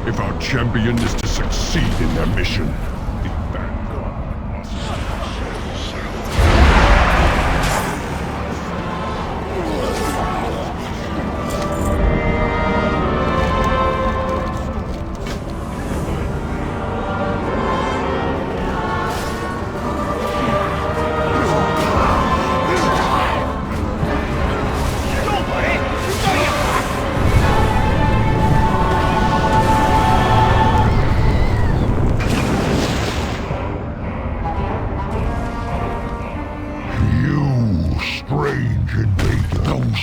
If our champion is to succeed in their mission, the Vanguard must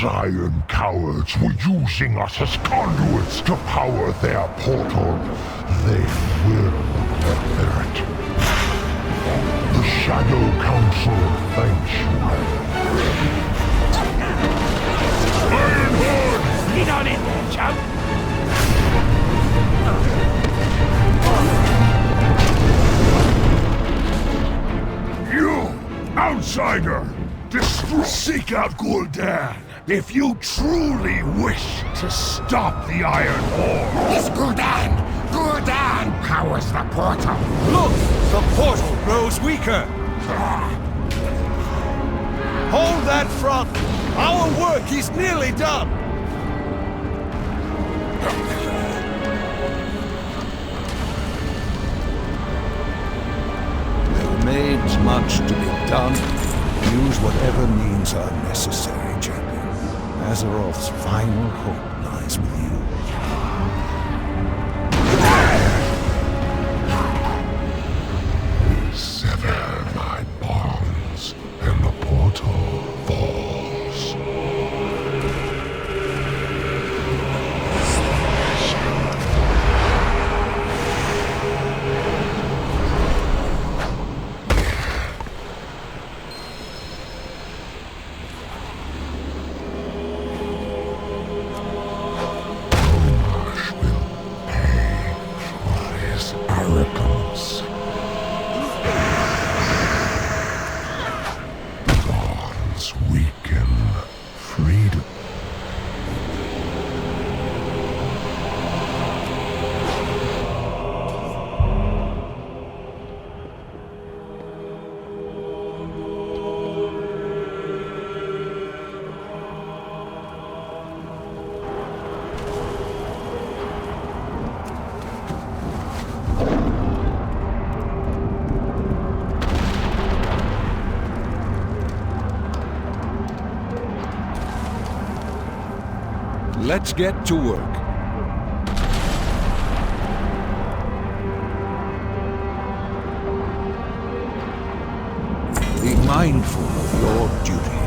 Iron cowards were using us as conduits to power their portal. They will regret it. The Shadow Council thanks you. Ironhorn! Get on in there, chump! You, outsider! Seek out Gul'dan if you truly wish to stop the Iron Horde. It's Gul'dan! Gul'dan powers the portal! Look! The portal grows weaker! Hold that front! Our work is nearly done! There remains much to be done. Use whatever means are necessary, champion. Azeroth's final hope lies with you. Sever my bonds, and the portal falls. Arrogance. Bonds weaken freedom. Let's get to work. Be mindful of your duty.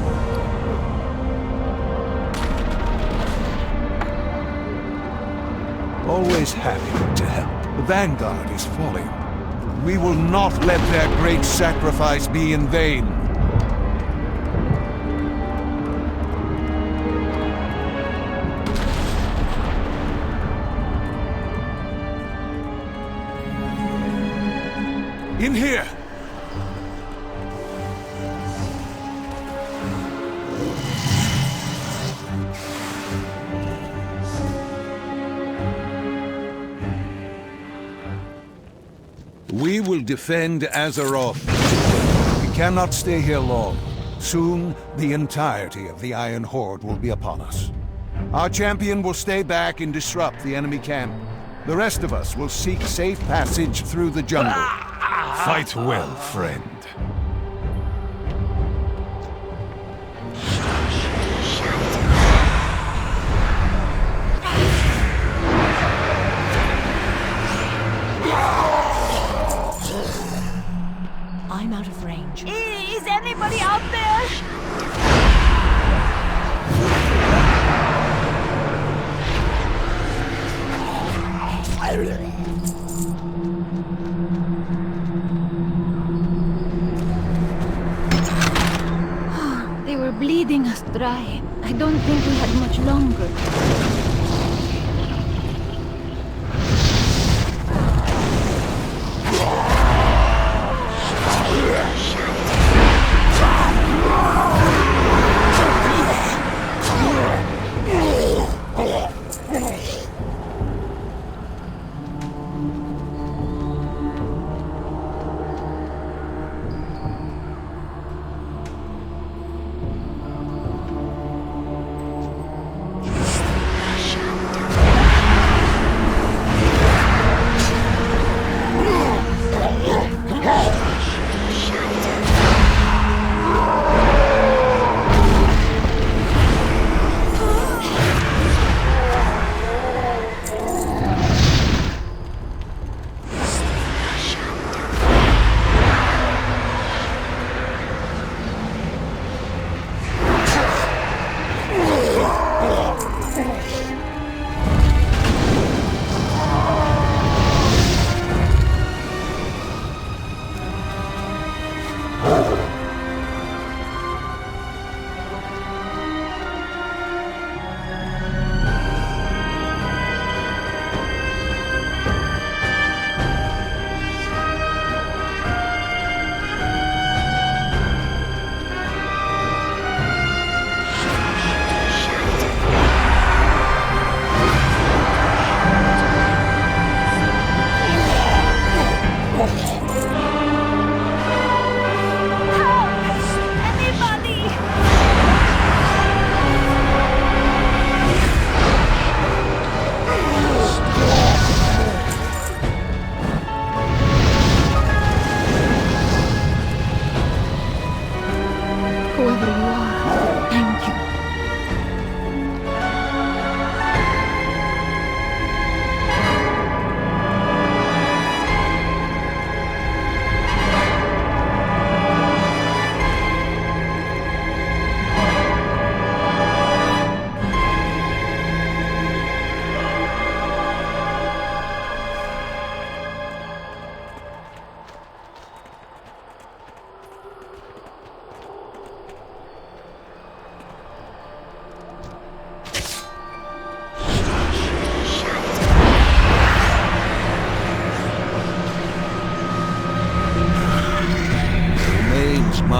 Always happy to help. The Vanguard is falling. We will not let their great sacrifice be in vain. In here! We will defend Azeroth. We cannot stay here long. Soon, the entirety of the Iron Horde will be upon us. Our champion will stay back and disrupt the enemy camp. The rest of us will seek safe passage through the jungle. Fight well, friend. I'm out of range. Is anybody out there? They were bleeding us dry. I don't think we had much longer.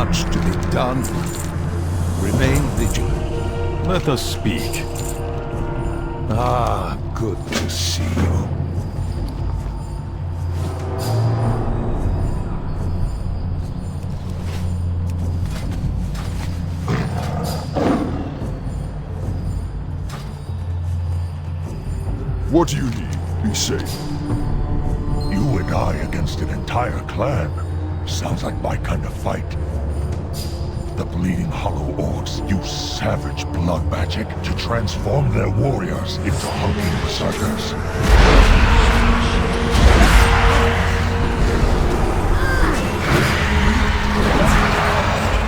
much to be done. Remain vigilant. Let us speak. Ah, good to see you. What do you need? Be safe. You and I against an entire clan. Sounds like my kind of fight. The Bleeding Hollow Orcs use savage blood magic to transform their warriors into hulking berserkers.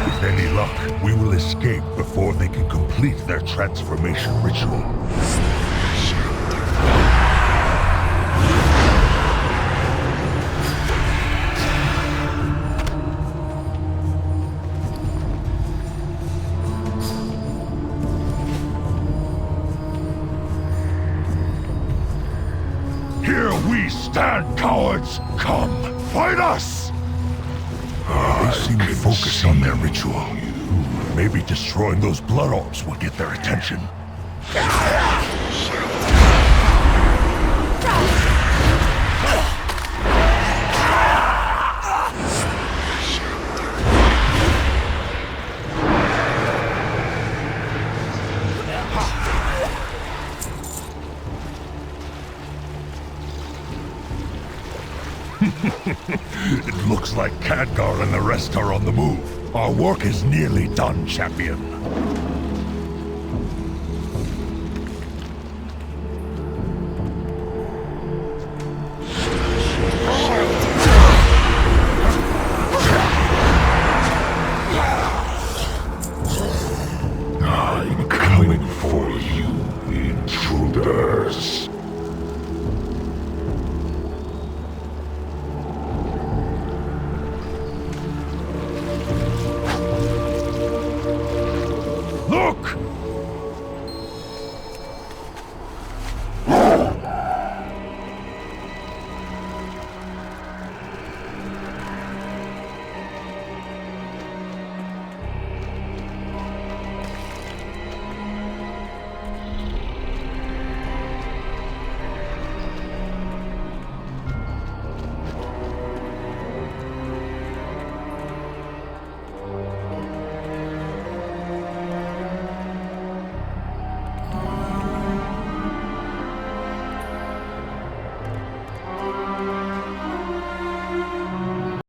With any luck, we will escape before they can complete their transformation ritual. Here we stand, cowards! Come, fight us! They seem focused on their ritual. Maybe destroying those blood orbs will get their attention. It looks like Khadgar and the rest are on the move. Our work is nearly done, champion.